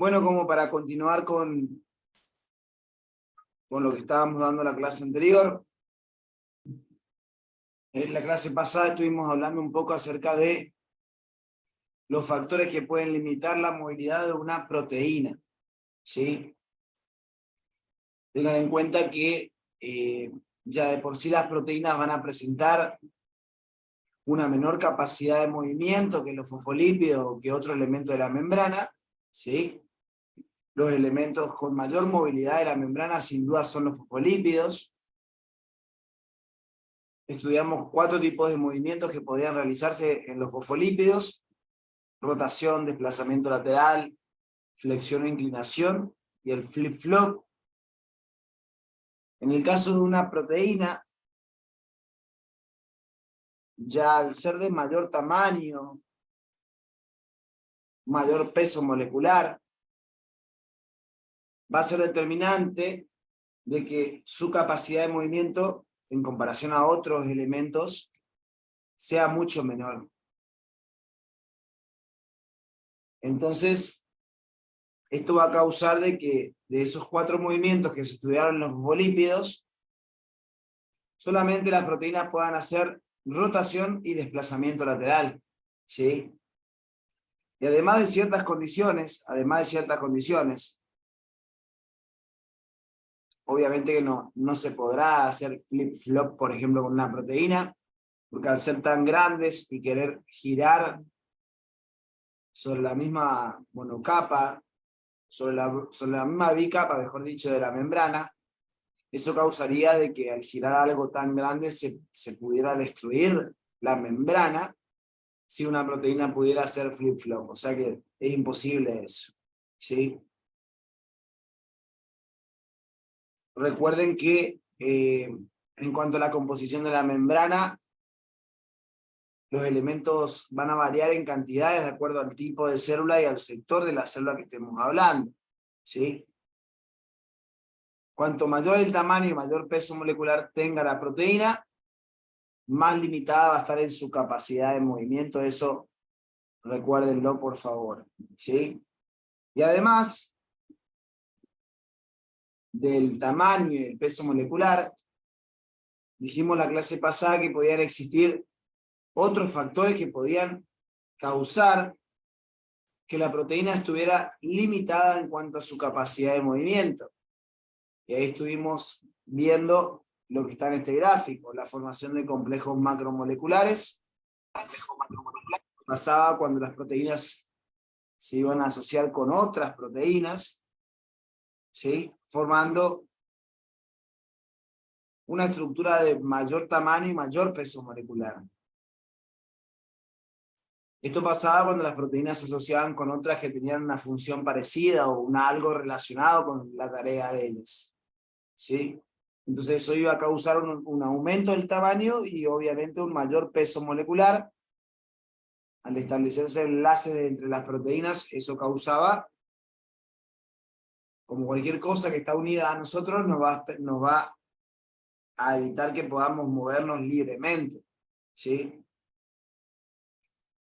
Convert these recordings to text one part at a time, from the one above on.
Bueno, como para continuar con lo que estábamos dando en la clase anterior, en la clase pasada estuvimos hablando un poco acerca de los factores que pueden limitar la movilidad de una proteína, ¿sí? Tengan en cuenta que ya de por sí las proteínas van a presentar una menor capacidad de movimiento que los fosfolípidos o que otros elementos de la membrana, ¿sí? Los elementos con mayor movilidad de la membrana sin duda son los fosfolípidos. Estudiamos 4 tipos de movimientos que podían realizarse en los fosfolípidos: rotación, desplazamiento lateral, flexión o inclinación, y el flip-flop. En el caso de una proteína, ya al ser de mayor tamaño, mayor peso molecular, va a ser determinante de que su capacidad de movimiento, en comparación a otros elementos, sea mucho menor. Entonces, esto va a causar de que de esos 4 movimientos que se estudiaron en los fosfolípidos, solamente las proteínas puedan hacer rotación y desplazamiento lateral, ¿sí? Y además de ciertas condiciones, obviamente que no se podrá hacer flip-flop, por ejemplo, con una proteína, porque al ser tan grandes y querer girar sobre la misma monocapa, sobre la misma bicapa, mejor dicho, de la membrana, eso causaría de que al girar algo tan grande se pudiera destruir la membrana si una proteína pudiera hacer flip-flop. O sea que es imposible eso, ¿sí? Recuerden que en cuanto a la composición de la membrana, los elementos van a variar en cantidades de acuerdo al tipo de célula y al sector de la célula que estemos hablando, ¿sí? Cuanto mayor el tamaño y mayor peso molecular tenga la proteína, más limitada va a estar en su capacidad de movimiento. Eso recuérdenlo, por favor, ¿sí? Y además del tamaño y el peso molecular, dijimos la clase pasada que podían existir otros factores que podían causar que la proteína estuviera limitada en cuanto a su capacidad de movimiento. Y ahí estuvimos viendo lo que está en este gráfico: la formación de complejos macromoleculares. Pasaba cuando las proteínas se iban a asociar con otras proteínas, ¿sí? Formando una estructura de mayor tamaño y mayor peso molecular. Esto pasaba cuando las proteínas se asociaban con otras que tenían una función parecida o algo relacionado con la tarea de ellas, ¿sí? Entonces eso iba a causar un aumento del tamaño y obviamente un mayor peso molecular. Al establecerse enlaces entre las proteínas, eso causaba, como cualquier cosa que está unida a nosotros, nos va a evitar que podamos movernos libremente, ¿sí?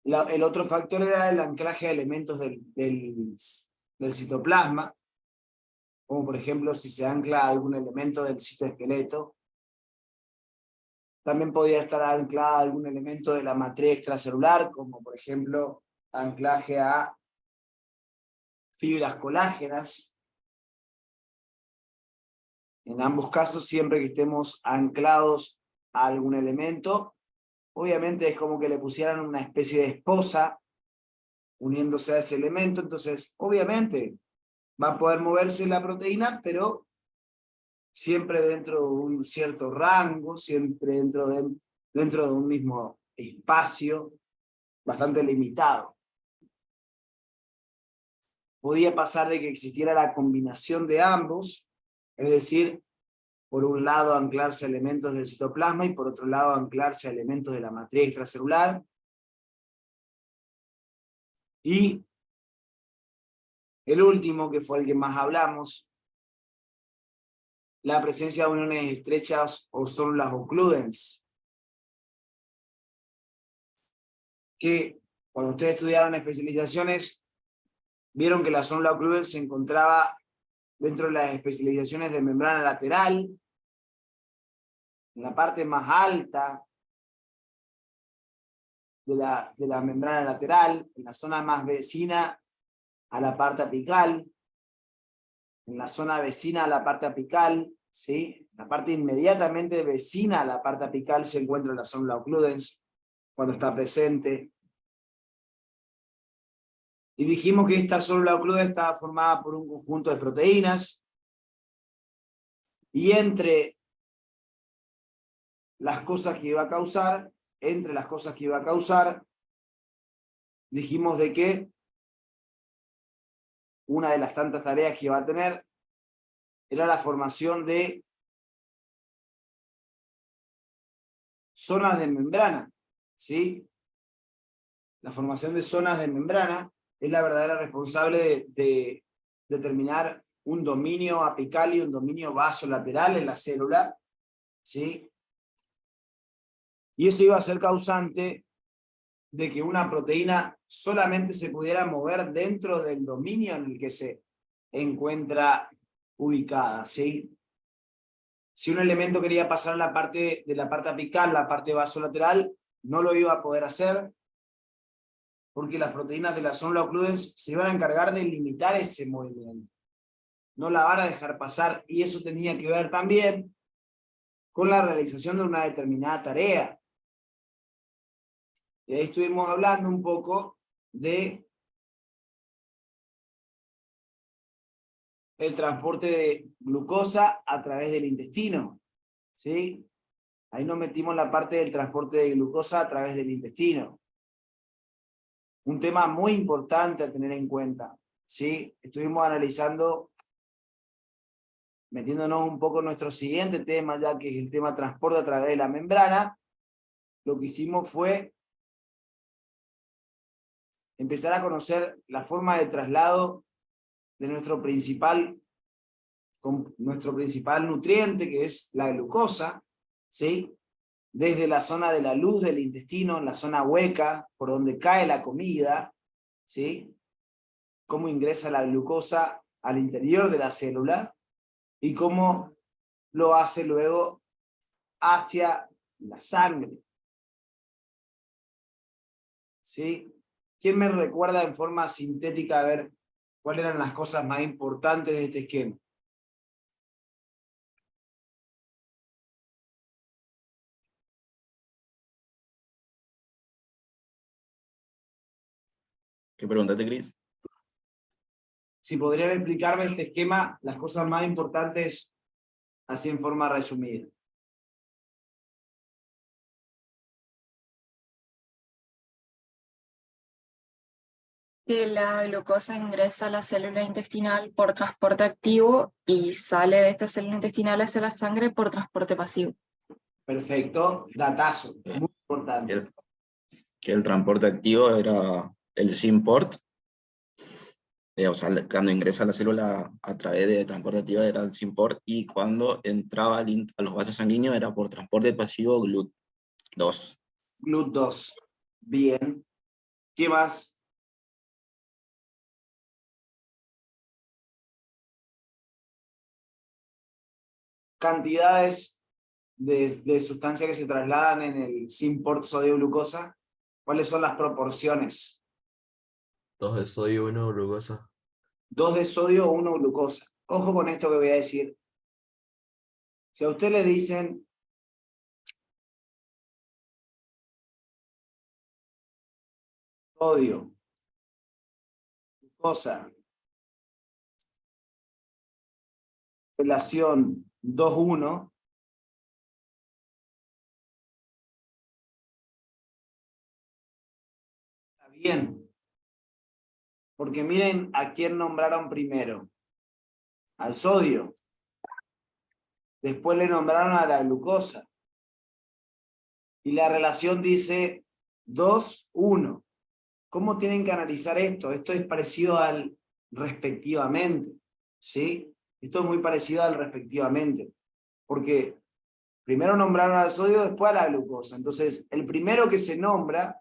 El otro factor era el anclaje de elementos del citoplasma, como por ejemplo si se ancla algún elemento del citoesqueleto. También podía estar anclada a algún elemento de la matriz extracelular, como por ejemplo anclaje a fibras colágenas. En ambos casos, siempre que estemos anclados a algún elemento, obviamente es como que le pusieran una especie de esposa uniéndose a ese elemento. Entonces obviamente va a poder moverse la proteína, pero siempre dentro de un cierto rango, siempre dentro de un mismo espacio bastante limitado. Podía pasar de que existiera la combinación de ambos, es decir, por un lado anclarse a elementos del citoplasma y por otro lado anclarse a elementos de la matriz extracelular. Y el último, que fue el que más hablamos, la presencia de uniones estrechas o células occludens, que cuando ustedes estudiaron especializaciones Vieron que la zona occludens se encontraba dentro de las especializaciones de membrana lateral, en la parte más alta de la membrana lateral, en la zona más vecina a la parte apical, en la zona vecina a la parte apical, ¿sí? La parte inmediatamente vecina a la parte apical se encuentra la zona occludens, cuando está presente. Y dijimos que esta célula occludens estaba formada por un conjunto de proteínas, y entre las cosas que iba a causar, dijimos de que una de las tantas tareas que iba a tener era la formación de zonas de membrana, ¿sí? La formación de zonas de membrana es la verdadera responsable de determinar un dominio apical y un dominio vasolateral en la célula, ¿sí? Y eso iba a ser causante de que una proteína solamente se pudiera mover dentro del dominio en el que se encuentra ubicada, ¿sí? Si un elemento quería pasar de la parte apical, la parte vasolateral, no lo iba a poder hacer, porque las proteínas de la zona occludens se iban a encargar de limitar ese movimiento. No la van a dejar pasar, y eso tenía que ver también con la realización de una determinada tarea. Y ahí estuvimos hablando un poco de el transporte de glucosa a través del intestino, ¿sí? Ahí nos metimos en la parte del transporte de glucosa a través del intestino. Un tema muy importante a tener en cuenta, ¿sí? Estuvimos analizando, metiéndonos un poco en nuestro siguiente tema, ya que es el tema transporte a través de la membrana. Lo que hicimos fue empezar a conocer la forma de traslado de nuestro principal nutriente, que es la glucosa, ¿sí? Desde la zona de la luz del intestino, en la zona hueca, por donde cae la comida, ¿sí? Cómo ingresa la glucosa al interior de la célula y cómo lo hace luego hacia la sangre, ¿sí? ¿Quién me recuerda en forma sintética a ver cuáles eran las cosas más importantes de este esquema? ¿Qué preguntaste, Cris? Si podrían explicarme este esquema, las cosas más importantes, así en forma resumida. Que la glucosa ingresa a la célula intestinal por transporte activo y sale de esta célula intestinal hacia la sangre por transporte pasivo. Perfecto, datazo, muy Que importante. el transporte activo era el SYMPORT, o sea, cuando ingresa a la célula a través de transporte activo era el SYMPORT, y cuando entraba a los vasos sanguíneos era por transporte pasivo GLUT2. GLUT2. Bien. ¿Qué más? Cantidades de sustancias que se trasladan en el SYMPORT sodio-glucosa. ¿Cuáles son las proporciones? 2 de sodio, 1 glucosa. 2 de sodio, 1 glucosa. Ojo con esto que voy a decir. Si a usted le dicen sodio, glucosa, relación 2:1, está bien. Porque miren a quién nombraron primero. Al sodio. Después le nombraron a la glucosa. Y la relación dice 2:1. ¿Cómo tienen que analizar esto? Esto es parecido al respectivamente, ¿sí? Esto es muy parecido al respectivamente, porque primero nombraron al sodio, después a la glucosa. Entonces, el primero que se nombra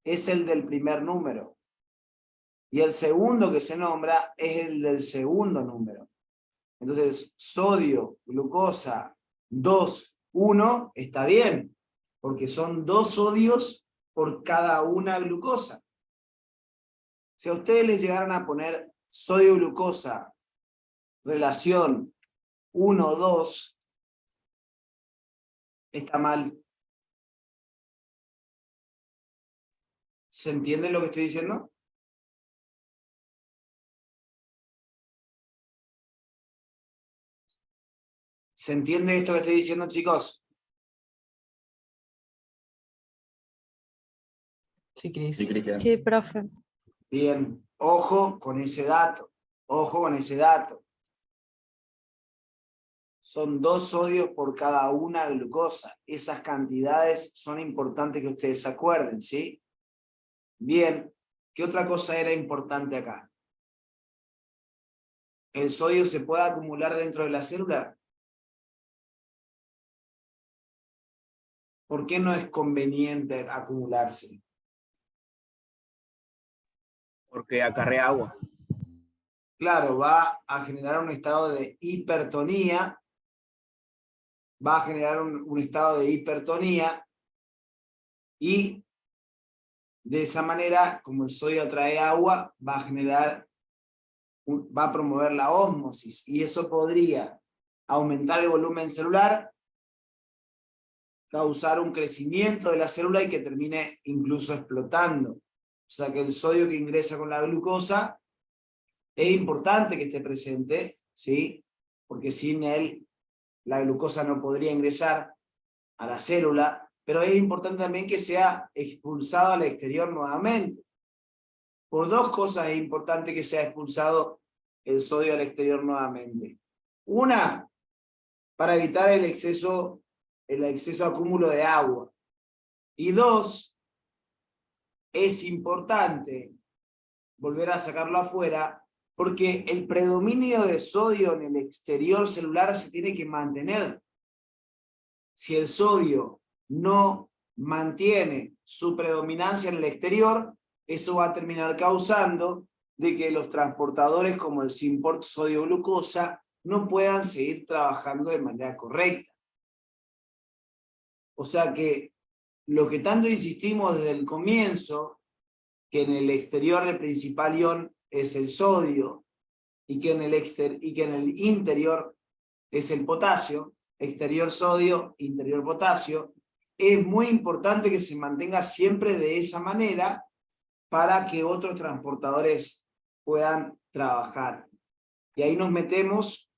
es el del primer número. Y el segundo que se nombra es el del segundo número. Entonces, sodio, glucosa, 2, 1, está bien, porque son 2 sodios por cada una glucosa. Si a ustedes les llegaran a poner sodio, glucosa, relación 1, 2, está mal. ¿Se entiende lo que estoy diciendo? ¿Se entiende esto que estoy diciendo, chicos? Sí, Cris. Sí, Cristian. Sí, profe. Bien, ojo con ese dato. Ojo con ese dato. Son 2 sodios por cada una glucosa. Esas cantidades son importantes que ustedes se acuerden, ¿sí? Bien, ¿qué otra cosa era importante acá? ¿El sodio se puede acumular dentro de la célula? ¿Por qué no es conveniente acumularse? Porque acarrea agua. Claro, va a generar un estado de hipertonía, va a generar un estado de hipertonía y de esa manera, como el sodio atrae agua, va a generar, va a promover la ósmosis y eso podría aumentar el volumen celular, causar un crecimiento de la célula y que termine incluso explotando. O sea que el sodio que ingresa con la glucosa es importante que esté presente, ¿sí? Porque sin él la glucosa no podría ingresar a la célula, pero es importante también que sea expulsado al exterior nuevamente. Por 2 cosas es importante que sea expulsado el sodio al exterior nuevamente. Una, para evitar el exceso acúmulo de agua. Y 2, es importante volver a sacarlo afuera porque el predominio de sodio en el exterior celular se tiene que mantener. Si el sodio no mantiene su predominancia en el exterior, eso va a terminar causando de que los transportadores como el Symport sodio-glucosa no puedan seguir trabajando de manera correcta. O sea que lo que tanto insistimos desde el comienzo, que en el exterior el principal ion es el sodio y que en el interior es el potasio, exterior sodio, interior potasio, es muy importante que se mantenga siempre de esa manera para que otros transportadores puedan trabajar. Y ahí nos metemos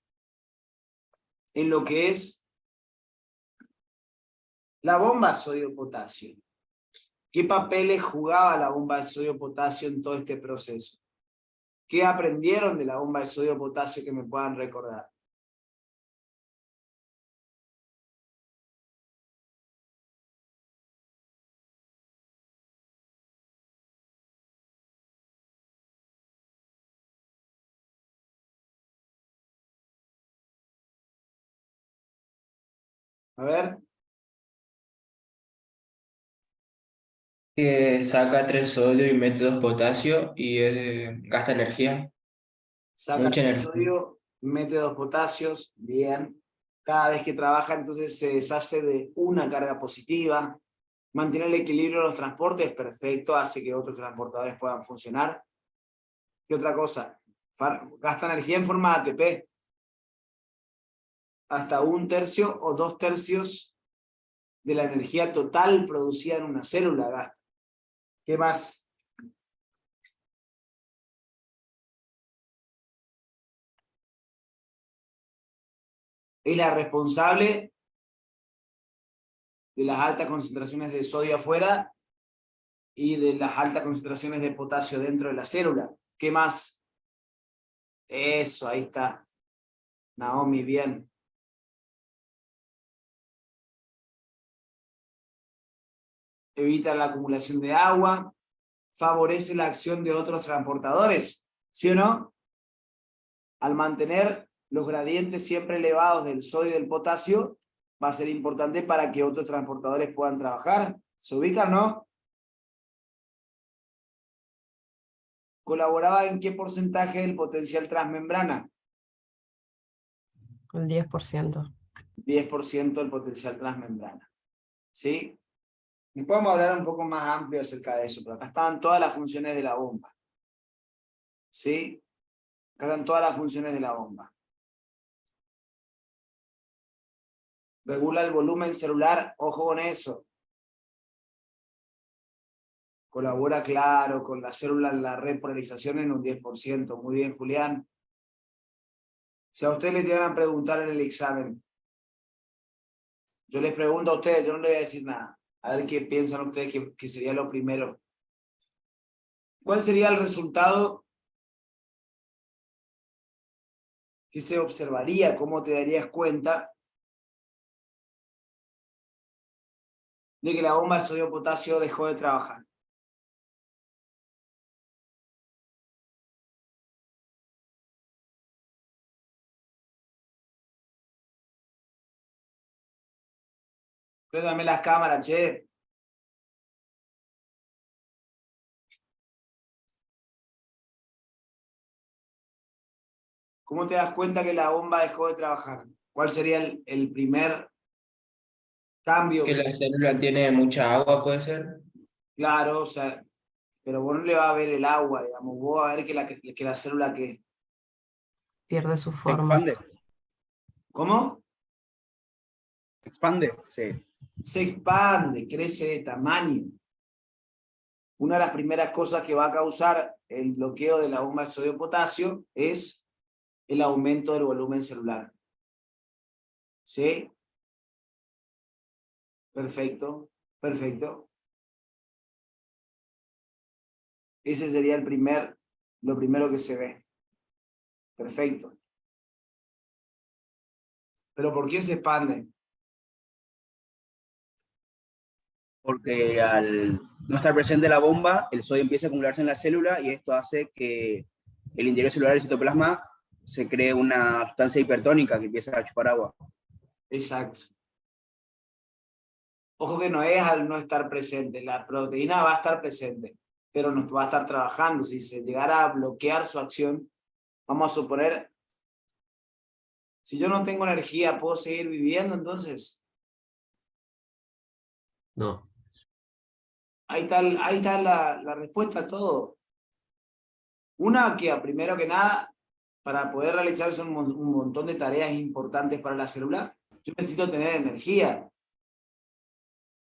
en lo que es la bomba sodio-potasio. ¿Qué papeles jugaba la bomba de sodio-potasio en todo este proceso? ¿Qué aprendieron de la bomba de sodio-potasio que me puedan recordar? A ver. Que saca 3 sodio y mete 2 potasio y gasta energía. Saca Mucha el energía. sodio, mete 2 potasios, bien. Cada vez que trabaja, entonces se deshace de una carga positiva. Mantener el equilibrio de los transportes, perfecto, hace que otros transportadores puedan funcionar. ¿Qué otra cosa? Gasta energía en forma de ATP. Hasta 1/3 o 2/3 de la energía total producida en una célula gasta. ¿Qué más? Es la responsable de las altas concentraciones de sodio afuera y de las altas concentraciones de potasio dentro de la célula. ¿Qué más? Eso, ahí está. Naomi, bien. Evita la acumulación de agua, favorece la acción de otros transportadores, ¿sí o no? Al mantener los gradientes siempre elevados del sodio y del potasio, va a ser importante para que otros transportadores puedan trabajar. ¿Se ubican, no? colaboraba en qué porcentaje del potencial transmembrana? El 10%. 10% del potencial transmembrana. ¿Sí? Y podemos hablar un poco más amplio acerca de eso, pero acá estaban todas las funciones de la bomba. ¿Sí? Acá están todas las funciones de la bomba. Regula el volumen celular, ojo con eso. Colabora, claro, con la célula en la repolarización en un 10%. Muy bien, Julián. Si a ustedes les llegan a preguntar en el examen, yo les pregunto a ustedes, yo no les voy a decir nada. A ver qué piensan ustedes que sería lo primero. ¿Cuál sería el resultado que se observaría? ¿Cómo te darías cuenta de que la bomba de sodio potasio dejó de trabajar? Préndame las cámaras, che. ¿Cómo te das cuenta que la bomba dejó de trabajar? ¿Cuál sería el primer cambio? Que la célula tiene mucha agua, puede ser. Claro, o sea, pero vos no le vas a ver el agua, digamos. Vos vas a ver que la célula que... Pierde su Se forma. expande. ¿Cómo? Se expande, sí. Se expande, crece de tamaño. Una de las primeras cosas que va a causar el bloqueo de la bomba de sodio potasio es el aumento del volumen celular. ¿Sí? Perfecto, perfecto. Ese sería lo primero que se ve. Perfecto. ¿Pero por qué se expande? Porque al no estar presente la bomba, el sodio empieza a acumularse en la célula y esto hace que el interior celular del citoplasma se cree una sustancia hipertónica que empieza a chupar agua. Exacto. Ojo que no es al no estar presente. La proteína va a estar presente, pero no va a estar trabajando. Si se llegara a bloquear su acción, vamos a suponer, si yo no tengo energía, ¿puedo seguir viviendo entonces? No. Ahí está la respuesta a todo. Una que, primero que nada, para poder realizarse un montón de tareas importantes para la célula, yo necesito tener energía.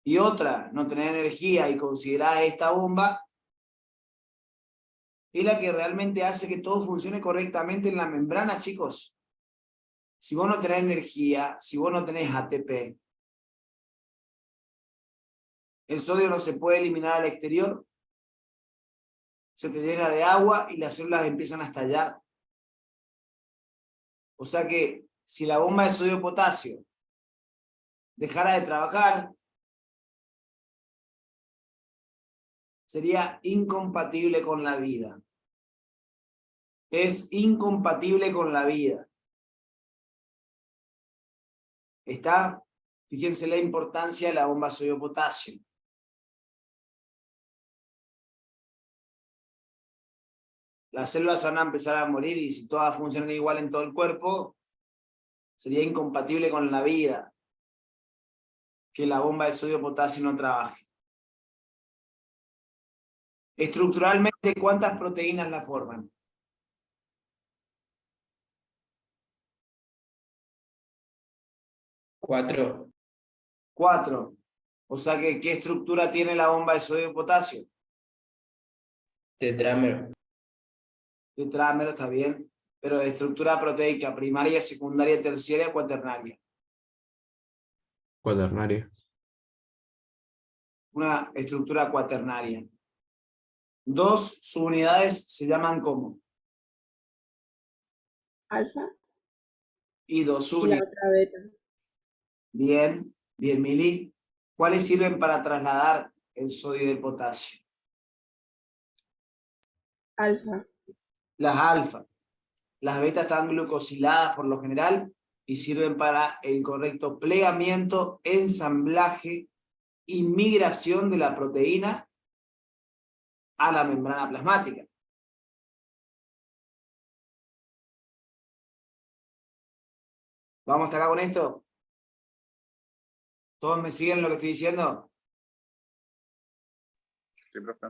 Y otra, no tener energía y considerar esta bomba, es la que realmente hace que todo funcione correctamente en la membrana, chicos. Si vos no tenés energía, si vos no tenés ATP, el sodio no se puede eliminar al exterior, se te llena de agua y las células empiezan a estallar. O sea que si la bomba de sodio potasio dejara de trabajar, sería incompatible con la vida. Es incompatible con la vida. ¿Está? Fíjense la importancia de la bomba de sodio potasio. Las células van a empezar a morir y si todas funcionan igual en todo el cuerpo, sería incompatible con la vida que la bomba de sodio potasio no trabaje. Estructuralmente, ¿cuántas proteínas la forman? 4. 4. O sea que, ¿qué estructura tiene la bomba de sodio potasio? Tetrámero. Tetrámero, está bien. Pero de estructura proteica, primaria, secundaria, terciaria, cuaternaria. Cuaternaria. Una estructura cuaternaria. 2 subunidades se llaman ¿cómo? Alfa Y 2 y la subunidades. otra beta. Bien, bien, Mili. ¿Cuáles sirven para trasladar el sodio y el potasio? Alfa. Las alfa. Las betas están glucosiladas por lo general y sirven para el correcto plegamiento, ensamblaje y migración de la proteína a la membrana plasmática. ¿Vamos hasta acá con esto? ¿Todos me siguen lo que estoy diciendo? Sí, profe.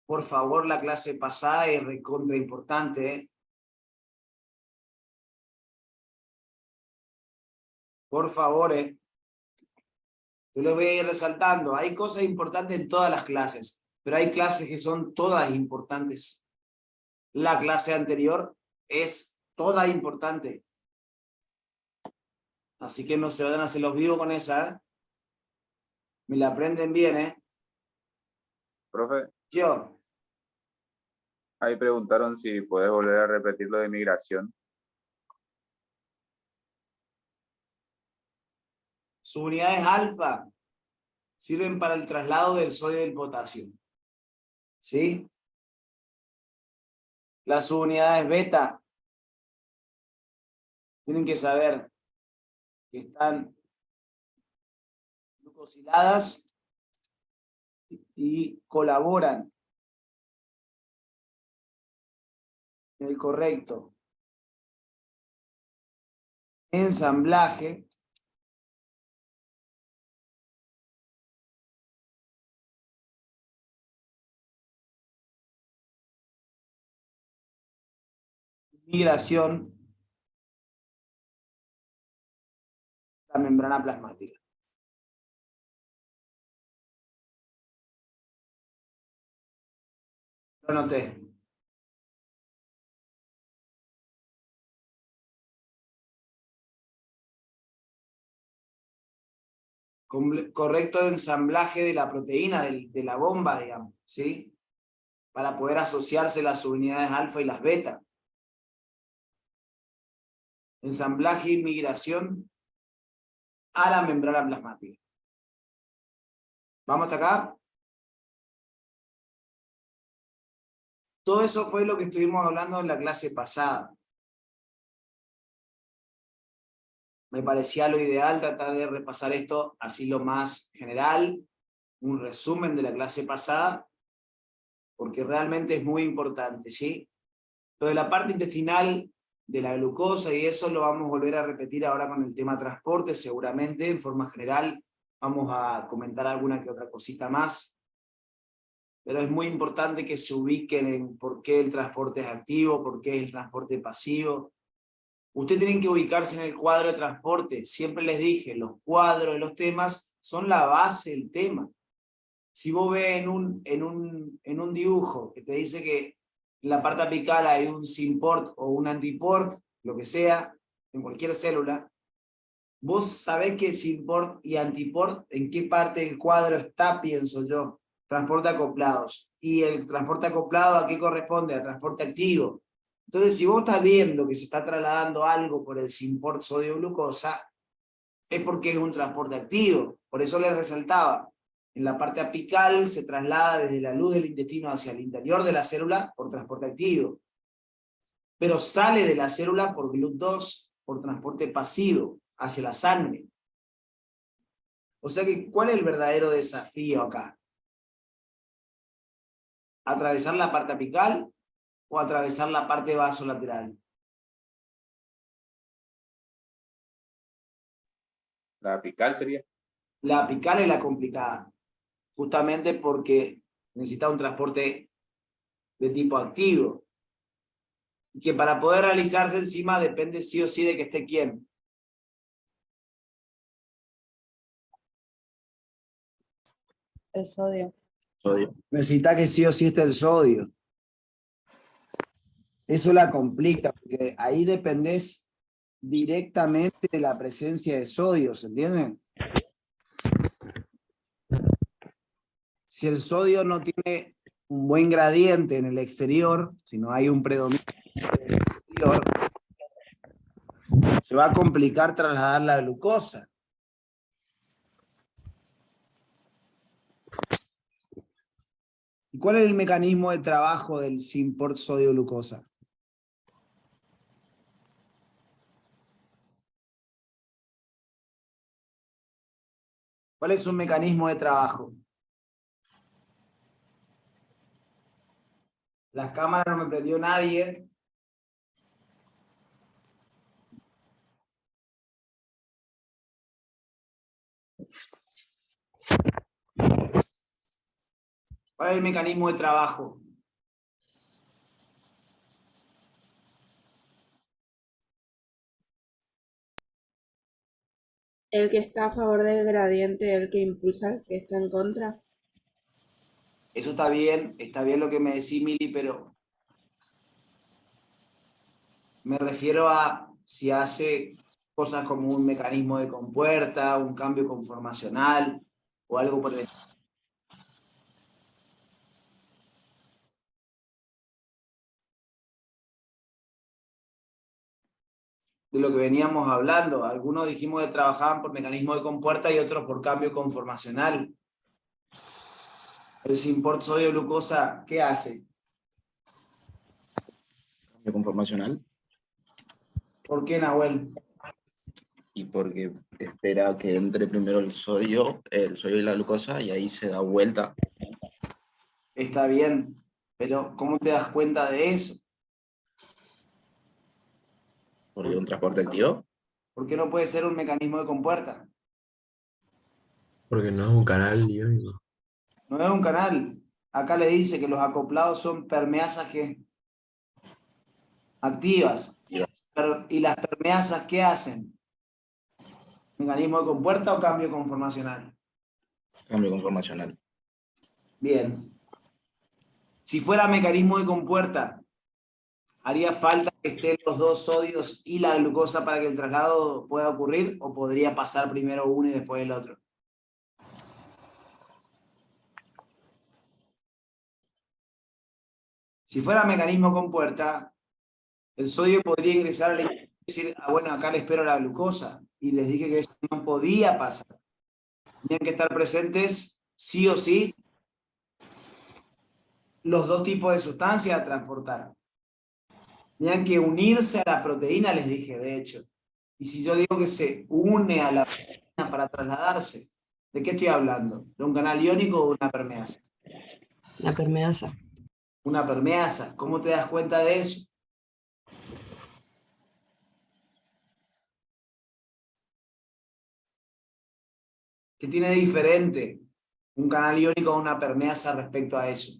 Por favor, la clase pasada es recontra importante, ¿eh? Por favor, ¿eh? Yo les voy a ir resaltando. Hay cosas importantes en todas las clases, pero hay clases que son todas importantes. La clase anterior es toda importante. Así que no se vayan a hacer los vivos con esa, ¿eh? Me la aprenden bien, ¿eh? Profe, Yo, ahí preguntaron si puedes volver a repetir lo de migración. sus unidades alfa sirven para el traslado del sodio y del potasio. ¿Sí? Las unidades beta tienen que saber que están glucosiladas y colaboran en el correcto ensamblaje migración de la membrana plasmática. Lo anoté. Correcto ensamblaje de la proteína, de la bomba, digamos, ¿sí? Para poder asociarse las unidades alfa y las beta. Ensamblaje y migración a la membrana plasmática. ¿Vamos hasta acá? Todo eso fue lo que estuvimos hablando en la clase pasada. Me parecía lo ideal tratar de repasar esto así lo más general, un resumen de la clase pasada, porque realmente es muy importante, ¿sí? Lo de la parte intestinal, de la glucosa y eso lo vamos a volver a repetir ahora con el tema transporte, seguramente, en forma general, vamos a comentar alguna que otra cosita más, pero es muy importante que se ubiquen en por qué el transporte es activo, por qué es el transporte pasivo. Ustedes tienen que ubicarse en el cuadro de transporte. Siempre les dije, los cuadros de los temas son la base del tema. Si vos ves en un dibujo que te dice que en la parte apical hay un symport o un antiport, lo que sea, en cualquier célula, vos sabés que symport y antiport, en qué parte del cuadro está, pienso yo. Transporte acoplados. ¿Y el transporte acoplado a qué corresponde? A transporte activo. Entonces, si vos estás viendo que se está trasladando algo por el symport sodio-glucosa, es porque es un transporte activo. Por eso les resaltaba, en la parte apical se traslada desde la luz del intestino hacia el interior de la célula por transporte activo. Pero sale de la célula por GLUT2, por transporte pasivo, hacia la sangre. O sea que, ¿cuál es el verdadero desafío acá? ¿Atravesar la parte apical o atravesar la parte vasolateral? La apical sería. La apical es la complicada, justamente porque necesita un transporte de tipo activo, y que para poder realizarse encima depende sí o sí de que esté quién. El sodio. Sodio. Necesita que sí o sí esté el sodio. Eso la complica, porque ahí dependés directamente de la presencia de sodio, ¿se entienden? Si el sodio no tiene un buen gradiente en el exterior, si no hay un predominio en el exterior, se va a complicar trasladar la glucosa. ¿Y cuál es el mecanismo de trabajo del symport sodio-glucosa? ¿Cuál es su mecanismo de trabajo? Las cámaras no me prendió nadie. ¿Cuál es el mecanismo de trabajo? El que está a favor del gradiente, el que impulsa al que está en contra. Eso está bien lo que me decís, Mili, pero me refiero a si hace cosas como un mecanismo de compuerta, un cambio conformacional o algo por el estilo. De lo que veníamos hablando. Algunos dijimos que trabajaban por mecanismo de compuerta y otros por cambio conformacional. El Simport sodio glucosa, ¿qué hace? Cambio conformacional. ¿Por qué, Nahuel? Y porque espera que entre primero el sodio y la glucosa, y ahí se da vuelta. Está bien, pero ¿cómo te das cuenta de eso? Porque un transporte activo. ¿Por qué no puede ser un mecanismo de compuerta? Porque no es un canal iónico. No es un canal. Acá le dice que los acoplados son permeasas que activas. ¿Y las permeasas qué hacen? ¿Mecanismo de compuerta o cambio conformacional? Cambio conformacional. Bien. Si fuera mecanismo de compuerta, ¿haría falta que estén los dos sodios y la glucosa para que el traslado pueda ocurrir? ¿O podría pasar primero uno y después el otro? Si fuera mecanismo compuerta, el sodio podría ingresar al y decir, ah, bueno, acá le espero la glucosa. Y les dije que eso no podía pasar. Tenían que estar presentes, sí o sí, los dos tipos de sustancias a transportar. Tenían que unirse a la proteína, les dije, de hecho. Y si yo digo que se une a la proteína para trasladarse, ¿de qué estoy hablando? ¿De un canal iónico o una permeasa? La permeasa. Una permeasa. ¿Cómo te das cuenta de eso? ¿Qué tiene de diferente un canal iónico o una permeasa respecto a eso?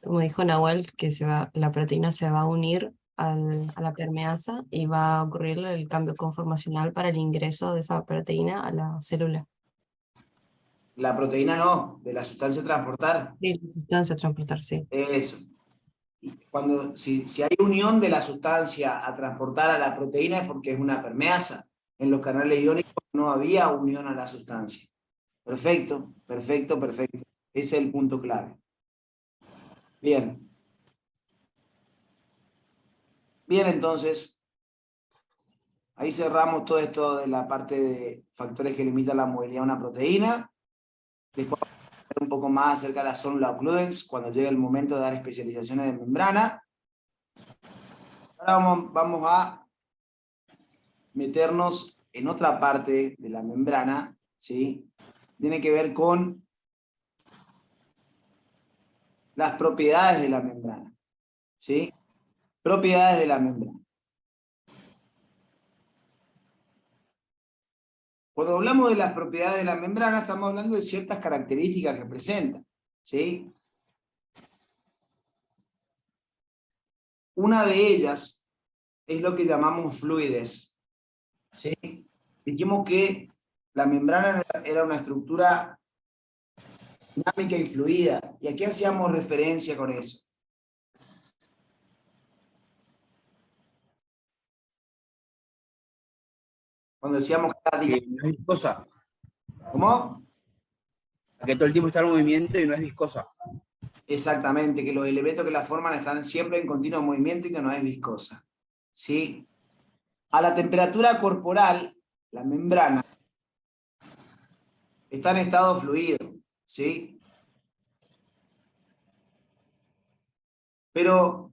Como dijo Nahuel, que la proteína se va a unir a la permeasa y va a ocurrir el cambio conformacional para el ingreso de esa proteína a la célula. La proteína no, de la sustancia a transportar. Sí, la sustancia a transportar, sí. Eso. Si hay unión de la sustancia a transportar a la proteína es porque es una permeasa. En los canales iónicos no había unión a la sustancia. Perfecto, perfecto, perfecto. Ese es el punto clave. Bien. Bien, entonces, ahí cerramos todo esto de la parte de factores que limitan la movilidad de una proteína. Después vamos a ver un poco más acerca de la célula occludens cuando llegue el momento de dar especializaciones de membrana. Ahora vamos a meternos en otra parte de la membrana, ¿sí? Tiene que ver con las propiedades de la membrana, ¿sí? Propiedades de la membrana. Cuando hablamos de las propiedades de la membrana, estamos hablando de ciertas características que presenta, ¿sí? Una de ellas es lo que llamamos fluidez, ¿sí? Dijimos que la membrana era una estructura dinámica y fluida. ¿Y a qué hacíamos referencia con eso? Cuando decíamos que era Que no es viscosa. ¿Cómo? Que todo el tiempo está en movimiento y no es viscosa. Exactamente, que los elementos que la forman están siempre en continuo movimiento y que no es viscosa, ¿sí? A la temperatura corporal, la membrana está en estado fluido, ¿sí? Pero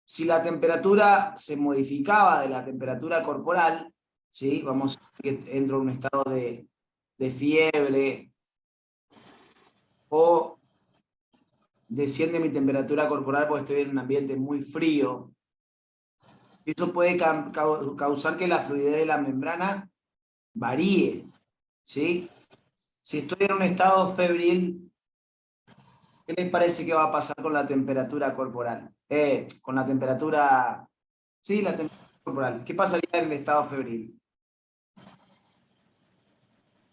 si la temperatura se modificaba de la temperatura corporal, ¿sí? Vamos a ver que entro en un estado de fiebre o desciende mi temperatura corporal porque estoy en un ambiente muy frío. Eso puede causar que la fluidez de la membrana varíe, ¿sí? Si estoy en un estado febril, ¿qué les parece que va a pasar con la temperatura corporal? Con la temperatura... Sí, la temperatura corporal. ¿Qué pasaría en el estado febril?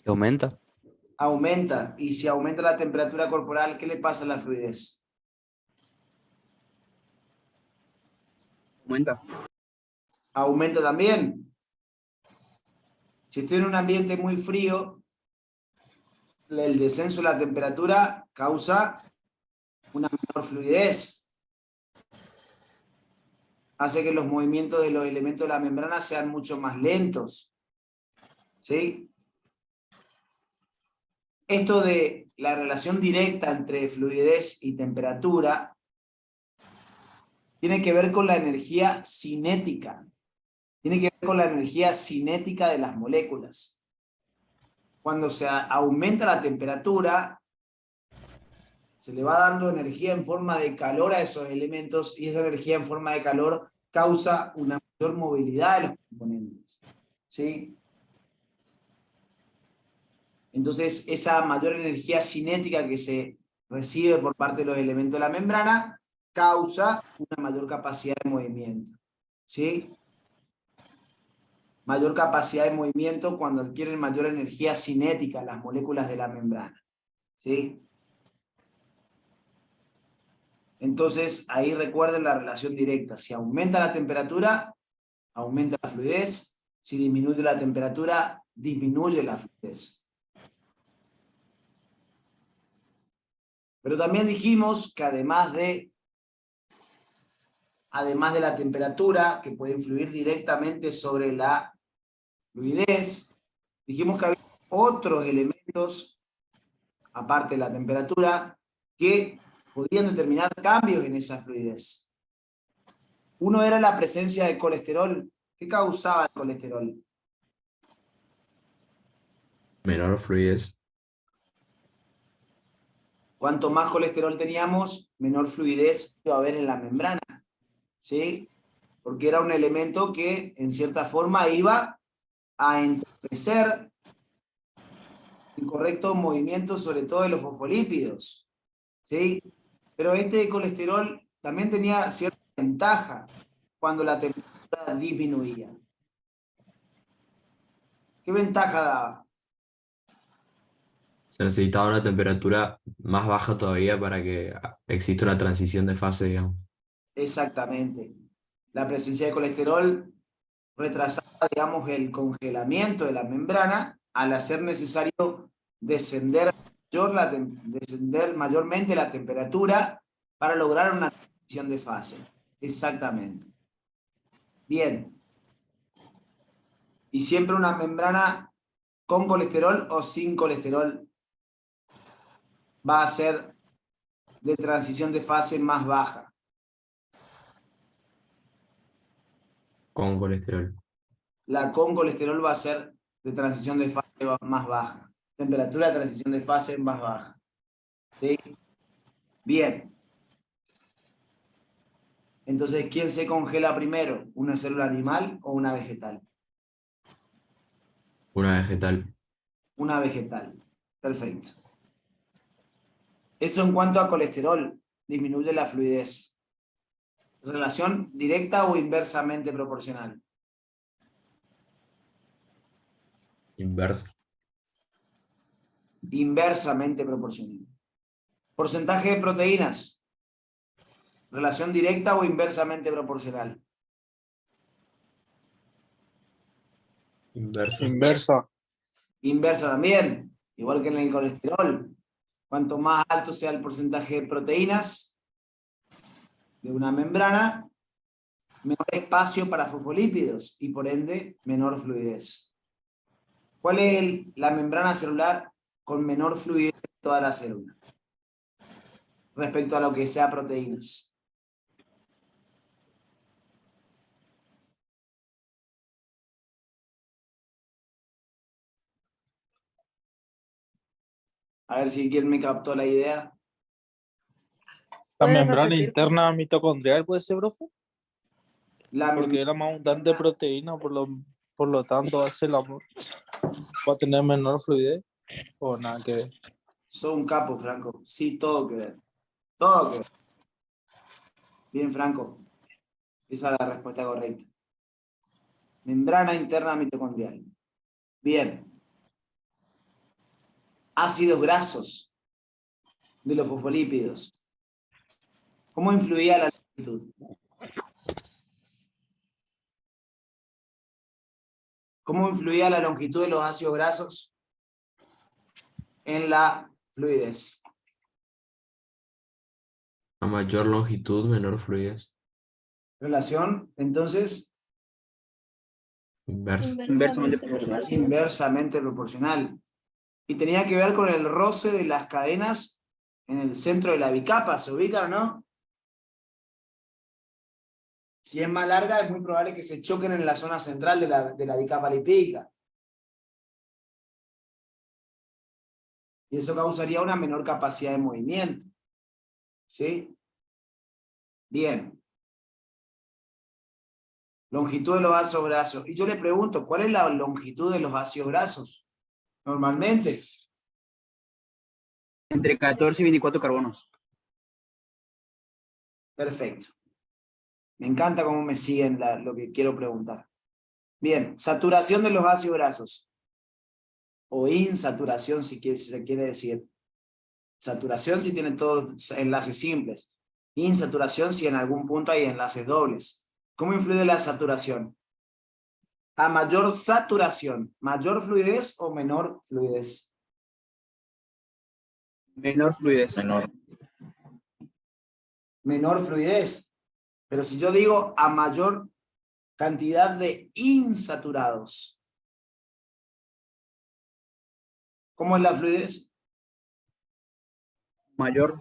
¿Aumenta? Aumenta. Y si aumenta la temperatura corporal, ¿qué le pasa a la fluidez? Aumenta. Aumenta también. Si estoy en un ambiente muy frío, el descenso de la temperatura causa una menor fluidez. Hace que los movimientos de los elementos de la membrana sean mucho más lentos. ¿Sí? Esto de la relación directa entre fluidez y temperatura tiene que ver con la energía cinética. Tiene que ver con la energía cinética de las moléculas. Cuando se aumenta la temperatura, se le va dando energía en forma de calor a esos elementos y esa energía en forma de calor causa una mayor movilidad de los componentes. ¿Sí? Entonces, esa mayor energía cinética que se recibe por parte de los elementos de la membrana causa una mayor capacidad de movimiento. ¿Sí? Mayor capacidad de movimiento cuando adquieren mayor energía cinética las moléculas de la membrana. ¿Sí? Entonces, ahí recuerden la relación directa. Si aumenta la temperatura, aumenta la fluidez. Si disminuye la temperatura, disminuye la fluidez. Pero también dijimos que además de la temperatura, que puede influir directamente sobre la fluidez, dijimos que había otros elementos, aparte de la temperatura, que podían determinar cambios en esa fluidez. Uno era la presencia de colesterol. ¿Qué causaba el colesterol? Menor fluidez. Cuanto más colesterol teníamos, menor fluidez iba a haber en la membrana. ¿Sí? Porque era un elemento que, en cierta forma, iba a entorpecer el correcto movimiento, sobre todo de los fosfolípidos. ¿Sí? Pero este colesterol también tenía cierta ventaja cuando la temperatura disminuía. ¿Qué ventaja daba? Se necesitaba una temperatura más baja todavía para que exista una transición de fase, digamos. Exactamente. La presencia de colesterol retrasaba, digamos, el congelamiento de la membrana al hacer necesario descender mayormente la temperatura para lograr una transición de fase. Exactamente. Bien. Y siempre una membrana con colesterol o sin colesterol va a ser de transición de fase más baja. Con colesterol. La con colesterol va a ser de transición de fase más baja. Temperatura de transición de fase más baja. ¿Sí? Bien. Entonces, ¿quién se congela primero? ¿Una célula animal o una vegetal? Una vegetal. Una vegetal. Perfecto. Eso en cuanto a colesterol, disminuye la fluidez. ¿Relación directa o inversamente proporcional? Inversa. Inversamente proporcional. Porcentaje de proteínas. ¿Relación directa o inversamente proporcional? Inversa. Inversa. Inversa también, igual que en el colesterol. Cuanto más alto sea el porcentaje de proteínas de una membrana, menor espacio para fosfolípidos y por ende menor fluidez. ¿Cuál es la membrana celular con menor fluidez de toda la célula? Respecto a lo que sea proteínas. A ver si alguien me captó la idea. La ¿Puedes membrana repetir? interna mitocondrial puede ser, profe, La porque es la más abundante de proteína, por lo tanto va a tener menor fluidez. O nada que ver. Sos un capo, Franco. Sí, todo que ver. Todo que ver. Bien, Franco. Esa es la respuesta correcta. Membrana interna mitocondrial. Bien. Ácidos grasos de los fosfolípidos. ¿Cómo influía la longitud? ¿Cómo influía la longitud de los ácidos grasos en la fluidez? A mayor longitud, menor fluidez. Relación, entonces, Inverso. Inversamente proporcional. inversamente proporcional. Y tenía que ver con el roce de las cadenas en el centro de la bicapa. ¿Se ubican o no? Si es más larga, es muy probable que se choquen en la zona central de la bicapa lipídica. Y eso causaría una menor capacidad de movimiento. ¿Sí? Bien. Longitud de los ácidos grasos. Y yo le pregunto, ¿cuál es la longitud de los ácidos grasos? Normalmente. Entre 14 y 24 carbonos. Perfecto. Me encanta cómo me siguen lo que quiero preguntar. Bien, saturación de los ácidos grasos. O insaturación, si se quiere decir. Saturación si tienen todos enlaces simples. Insaturación si en algún punto hay enlaces dobles. ¿Cómo influye la saturación? A mayor saturación, ¿mayor fluidez o menor fluidez? Menor fluidez. Menor. Menor fluidez. Pero si yo digo a mayor cantidad de insaturados, ¿cómo es la fluidez? Mayor.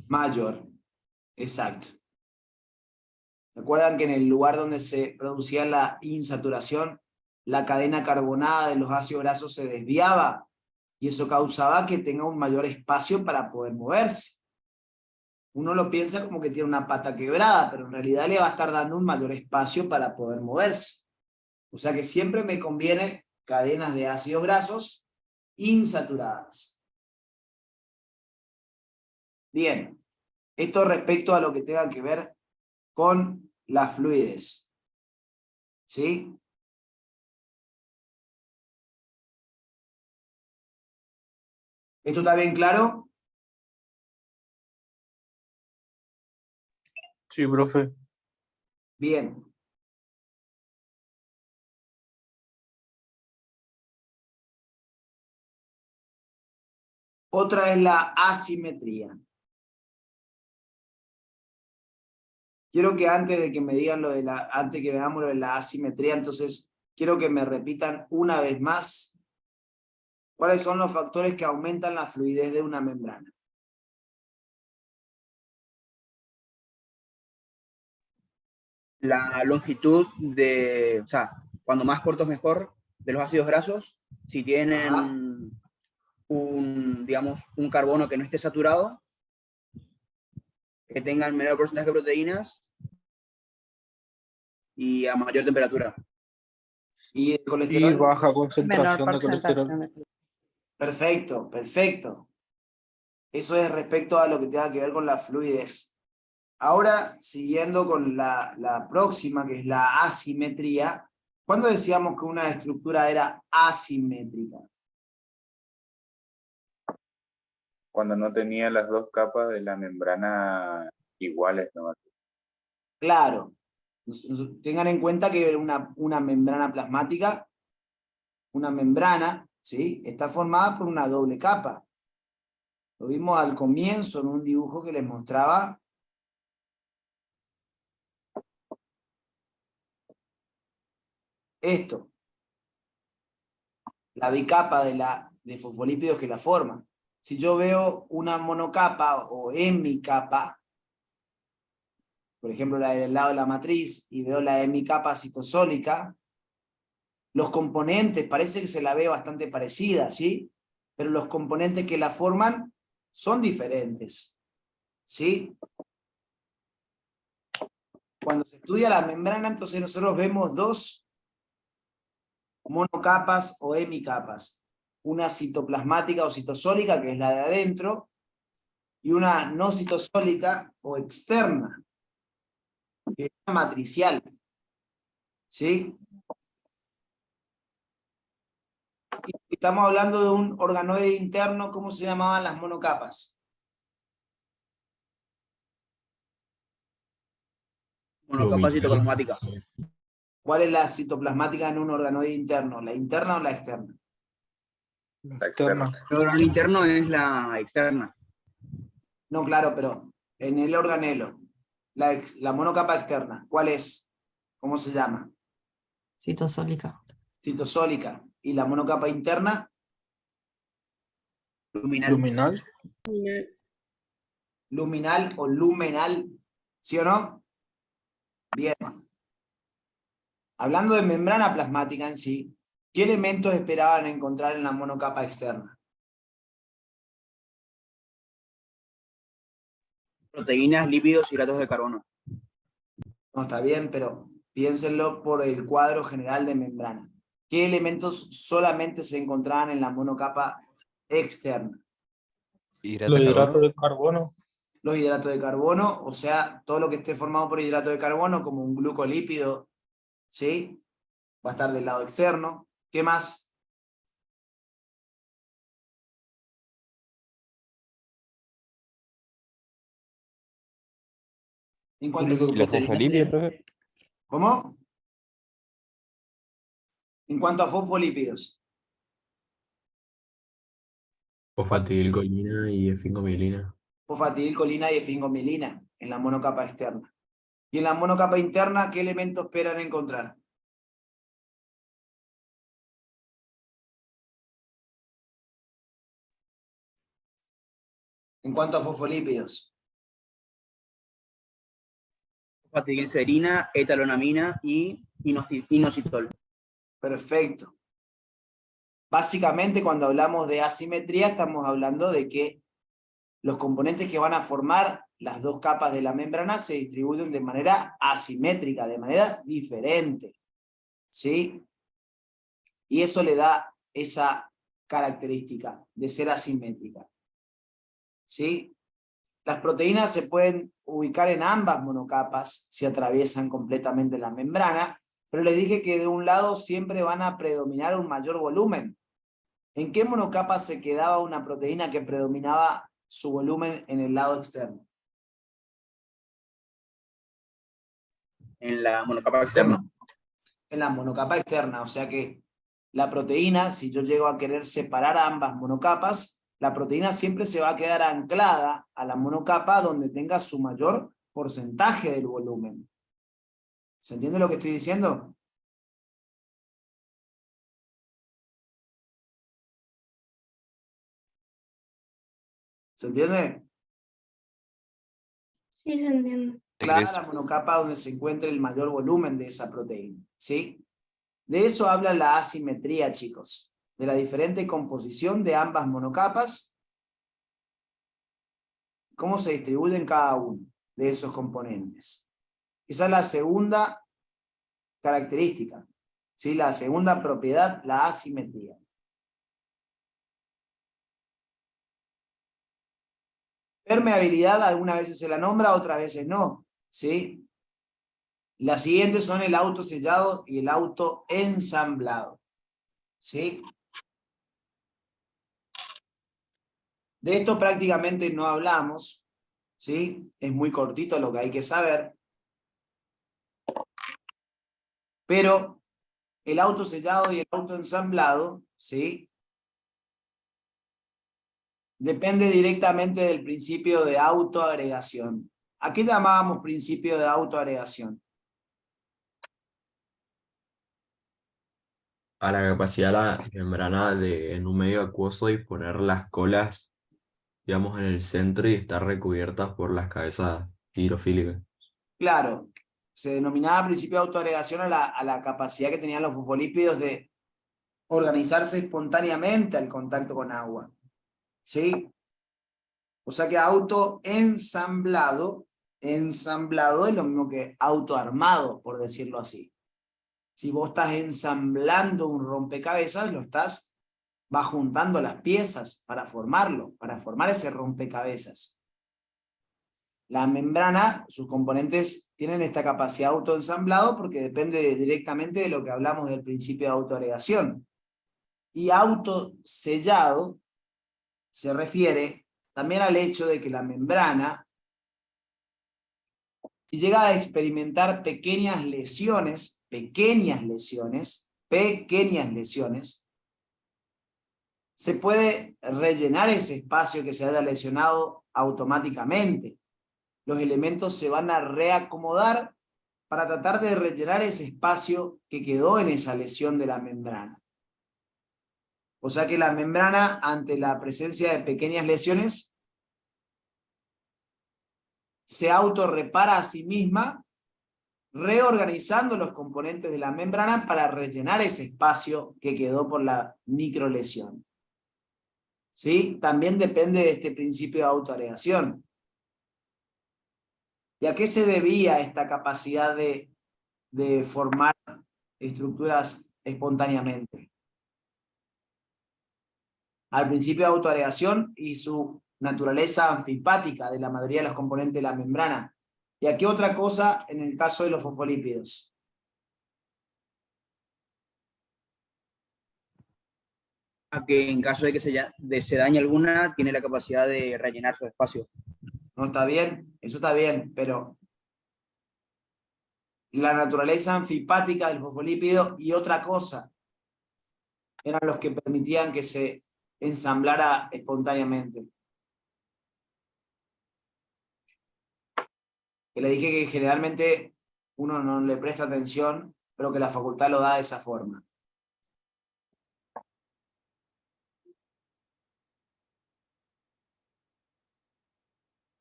Mayor. Exacto. ¿Recuerdan que en el lugar donde se producía la insaturación, la cadena carbonada de los ácidos grasos se desviaba? Y eso causaba que tenga un mayor espacio para poder moverse. Uno lo piensa como que tiene una pata quebrada, pero en realidad le va a estar dando un mayor espacio para poder moverse. O sea que siempre me conviene cadenas de ácidos grasos insaturadas. Bien, esto respecto a lo que tenga que ver con la fluidez. ¿Sí? ¿Esto está bien claro? Sí, profe. Bien. Otra es la asimetría. Quiero que antes de que me digan antes que veamos lo de la asimetría, entonces quiero que me repitan una vez más cuáles son los factores que aumentan la fluidez de una membrana. La longitud de, o sea, cuando más cortos mejor, de los ácidos grasos, si tienen digamos, un carbono que no esté saturado, que tengan menor porcentaje de proteínas y a mayor temperatura. ¿Y el Y colesterol? baja concentración de colesterol. Perfecto, perfecto. Eso es respecto a lo que tenga que ver con la fluidez. Ahora, siguiendo con la próxima, que es la asimetría, ¿cuándo decíamos que una estructura era asimétrica? Cuando no tenía las dos capas de la membrana iguales, ¿no? Claro. Tengan en cuenta que una membrana plasmática, una membrana, ¿sí?, está formada por una doble capa. Lo vimos al comienzo en un dibujo que les mostraba. Esto. La bicapa de fosfolípidos que la forman. Si yo veo una monocapa o hemicapa, por ejemplo la del lado de la matriz, y veo la hemicapa citosólica, los componentes, parece que se la ve bastante parecida, ¿sí? Pero los componentes que la forman son diferentes, ¿sí? Cuando se estudia la membrana, entonces nosotros vemos dos monocapas o hemicapas. una citoplasmática o citosólica, que es la de adentro, y una no citosólica o externa, que es la matricial. ¿Sí? Y estamos hablando de un organoide interno, ¿cómo se llamaban las monocapas? Monocapa citoplasmática. ¿Cuál es la citoplasmática en un organoide interno? ¿La interna o la externa? La externa. El órgano interno es la externa. No, claro, pero en el organelo, la monocapa externa, ¿cuál es? ¿Cómo se llama? Citosólica. Citosólica. ¿Y la monocapa interna? Luminal. Luminal. Luminal o lumenal, ¿sí o no? Bien. Hablando de membrana plasmática en sí, ¿qué elementos esperaban encontrar en la monocapa externa? Proteínas, lípidos, hidratos de carbono. No, está bien, pero piénsenlo por el cuadro general de membrana. ¿Qué elementos solamente se encontraban en la monocapa externa? Los hidratos de carbono. Los hidratos de carbono, o sea, todo lo que esté formado por hidrato de carbono, como un glucolípido, ¿sí? Va a estar del lado externo. ¿Qué más? En cuanto a ¿Y los fosfolípidos, profe? ¿Cómo? En cuanto a fosfolípidos. Fosfatidilcolina y efingomilina. Fosfatidilcolina y efingomilina en la monocapa externa. Y en la monocapa interna, ¿qué elementos esperan encontrar? En cuanto a fosfolípidos. Fosfatidilcerina, etalonamina y inositol. Perfecto. Básicamente, cuando hablamos de asimetría, estamos hablando de que los componentes que van a formar las dos capas de la membrana se distribuyen de manera asimétrica, de manera diferente. ¿Sí? Y eso le da esa característica de ser asimétrica. ¿Sí? Las proteínas se pueden ubicar en ambas monocapas si atraviesan completamente la membrana, pero les dije que de un lado siempre van a predominar un mayor volumen. ¿En qué monocapa se quedaba una proteína que predominaba su volumen en el lado externo? En la monocapa externa. En la monocapa externa, o sea que la proteína, si yo llego a querer separar ambas monocapas, la proteína siempre se va a quedar anclada a la monocapa donde tenga su mayor porcentaje del volumen. ¿Se entiende lo que estoy diciendo? ¿Se entiende? Sí, se entiende. Clara la monocapa donde se encuentra el mayor volumen de esa proteína, ¿sí? De eso habla la asimetría, chicos, de la diferente composición de ambas monocapas, cómo se distribuyen cada uno de esos componentes. Esa es la segunda característica, ¿sí? La segunda propiedad, la asimetría. Permeabilidad, algunas veces se la nombra, otras veces no, ¿sí? Las siguientes son el autosellado y el autoensamblado, ¿sí? De esto prácticamente no hablamos, ¿sí? Es muy cortito lo que hay que saber. Pero el autosellado y el autoensamblado, ¿sí? Depende directamente del principio de autoagregación. ¿A qué llamábamos principio de autoagregación? A la capacidad de la membrana de, en un medio acuoso, disponer las colas, digamos, en el centro y estar recubiertas por las cabezas hidrofílicas. Claro, se denominaba principio de autoagregación a la capacidad que tenían los fosfolípidos de organizarse espontáneamente al contacto con agua. ¿Sí? O sea que autoensamblado, ensamblado es lo mismo que autoarmado, por decirlo así. Si vos estás ensamblando un rompecabezas, lo estás va juntando las piezas para formarlo, para formar ese rompecabezas. La membrana, sus componentes tienen esta capacidad de autoensamblado porque depende directamente de lo que hablamos del principio de autoagregación. Y autosellado se refiere también al hecho de que la membrana, si llega a experimentar pequeñas lesiones, se puede rellenar ese espacio que se haya lesionado automáticamente. Los elementos se van a reacomodar para tratar de rellenar ese espacio que quedó en esa lesión de la membrana. O sea que la membrana, ante la presencia de pequeñas lesiones, se autorrepara a sí misma, reorganizando los componentes de la membrana para rellenar ese espacio que quedó por la microlesión. ¿Sí? También depende de este principio de autoagregación. ¿Y a qué se debía esta capacidad de formar estructuras espontáneamente? Al principio de autoagregación y su naturaleza anfipática de la mayoría de los componentes de la membrana. ¿Y a qué otra cosa en el caso de los fosfolípidos? A que en caso de que se dañe alguna, tiene la capacidad de rellenar su espacio. No, está bien, eso está bien, pero la naturaleza anfipática del fosfolípido y otra cosa eran los que permitían que se ensamblara espontáneamente. Que le dije que generalmente uno no le presta atención, pero que la facultad lo da de esa forma.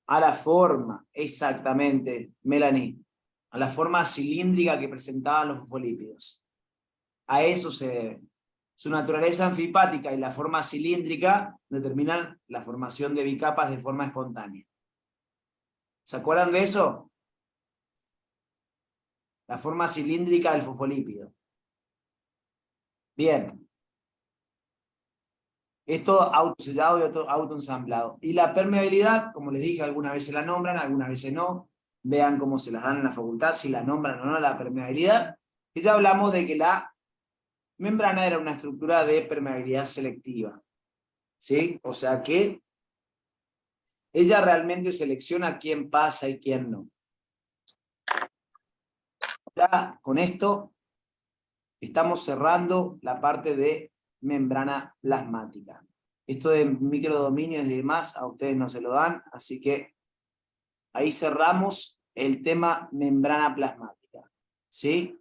A la forma, exactamente, Melanie, a la forma cilíndrica que presentaban los fosfolípidos. A eso se debe. Su naturaleza anfipática y la forma cilíndrica determinan la formación de bicapas de forma espontánea. ¿Se acuerdan de eso? La forma cilíndrica del fosfolípido. Bien. Esto autosellado y autoensamblado. Y la permeabilidad, como les dije, algunas veces la nombran, algunas veces no. Vean cómo se las dan en la facultad, si la nombran o no la permeabilidad. Y ya hablamos de que la membrana era una estructura de permeabilidad selectiva. ¿Sí? O sea que ella realmente selecciona quién pasa y quién no. Ya con esto estamos cerrando la parte de membrana plasmática. Esto de microdominios y demás a ustedes no se lo dan, así que ahí cerramos el tema membrana plasmática. ¿Sí?